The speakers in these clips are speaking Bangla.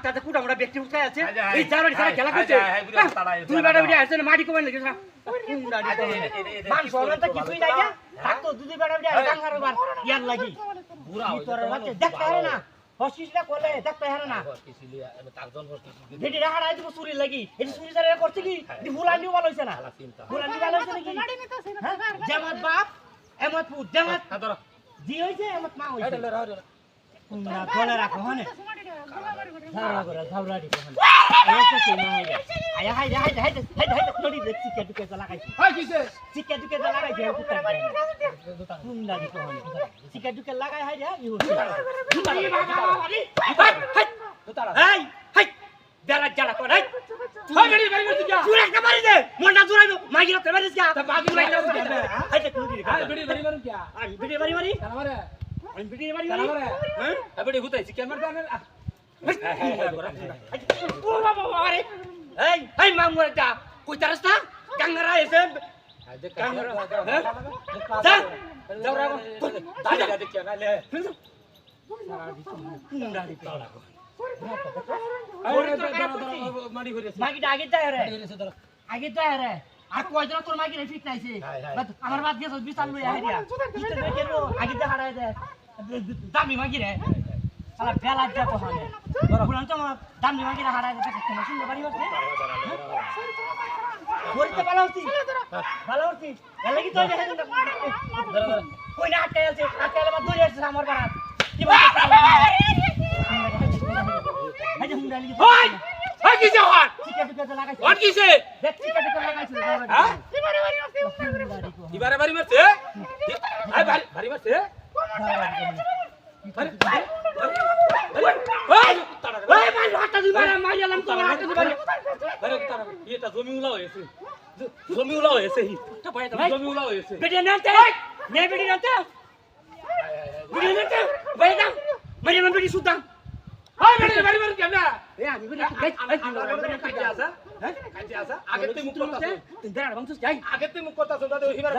মাথাতে কুটা মোটা ব্যক্তি উঠায় আছে এই জারবাড়ি সারা খেলা করছে তুই বেটা বেটা আসছে না মাটি কমেন নাকি মান সরলতা কিছুই নাই না থাকতো দুই বেটা বেটা ডাঙ্গার বার ইয়ার লাগি বুড়া তোর বাচ্চা দেখতে হারে না হসপিটালে কোলে দেখতে হারে না হসপিটালে তাকজন হসপিটালে বেটি রাহাড়াই দিব চুরি লাগি এটি চুরি জারে করছে কি দি ফুলানি ভালো হইছে না ফুলানি ভালো হইছে নাকি জামাত বাপ এমত পুত জামাত জি হইছে এমত মা হইছে না কোলে রাখো হনে ধারা করে ধাওলাড়ি কোহনে এসে কি না হইছে আয়া হাই হাই হাই হাই হাই নড়ি দেখছি কে দুকে লাগাইছি হাই কিছে চিকে দুকে লাগাইছে কুত্তা হুন্ডাড়ি কোহনে চিকে দুকে লাগাই হাই রে ই হইছে হুন্ডাড়ি বাবা বাড়ি হাই তোতারা হাই হাই বেলা জাড়া কর হাই হাই গড়ি বাড়ি করতে যা চুরা কা মারি দে মন্ডা চুরাইবো মাগি রাতে মারিস যা তা বাগি মারি হাই তে কুড়ি হাই গড়ি বাড়ি মারু কি আমি বিড়ি বাড়ি মারি আমারে আমি বিড়ি বাড়ি মারি হ্যাঁ আবেড়ি হুতাইছি ক্যামেরা দানে ও বাবা আরে এই এই মামুরটা কই তারস্তা কাঙ্গারা এসে কাঙ্গারা যা যাওরা দাদা দাদা কি না লে মুন্ডাড়ি পাড়া আরে মারি হইছে মাগি আগে যায় রে আগে যায় রে আর কয় দিন তোর মাগি রে ফিট নাইছে আমার বাদ গেছ বিছাল লই আইরিয়া কি তো কেন আগে যা হারায় দে দামি মাগি রে সারা বেলা যা তো হানে বুলান তো দামি মাগি রে হারায় দে কেন শুনতে পারি হচ্ছে ধরতে ভালো হচ্ছে এর লাগি তো দেখে কই না আটকে আছে আটকে আমার দৌড়ে আসছে আমার বাড়া কি বলছ হাজে হুন্ডালি ওই ওই কি যে হট চিকে টুকে লাগাইছে হট কিছে দেখ চিকে টুকে লাগাইছে হ্যাঁ ইবারে বাড়ি মারছে আই বাড়ি মারছে আরে ওই ওই ভাই হাতটা দিবারে মাইলাম তো হাতটা দিবারে আরে তারা এটা জমি উলা হয়েছে জমি উলা হয়েছে তো ভাই জমি উলা হয়েছে বেটি নাতে নে বেটি নাতে বেটি নাতে ভাই দাম মারি মান বেটি সুদাম ওই বেটি বাড়ি মার কেন এ আমি বেটি কাজে আসা হ্যাঁ কাজে আসা আগে তুই মুখ করতাছ তুই দাঁড়া বংশ যাই আগে তুই মুখ করতাছ দাদা হিবার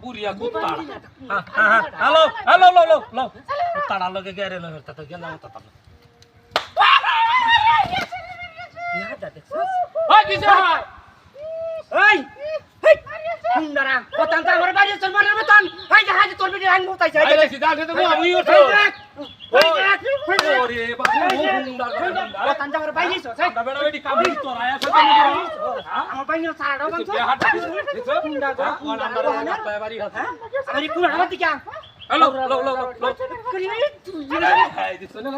পুরিয়া কুত্তা হ্যালো হ্যালো লো লো লো কুত্তাড়া লগে গেরে না করতে তো গেলাম তো তা ইয়া দাদা ওই কিছে হয় ওই হুন্ডারা পতানটা আমার বাড়ি চল মারার মতন হাই যা হাই তোর বিড়ি আইন মতাইছে হাই সিধা দে তো আমি উঠো ওরে বাবু হুন্ডার পতানটা আমার বাইরে চল দাবেড়া বেটি কাবি তোর আয়া সাথে আমার বাইরে ছাড়া বংশ হুন্ডা যা কোন আমার বাড়ি আছে আরে কোন আমার দিকে হ্যালো লো লো লো করি তুই হাই দিছ না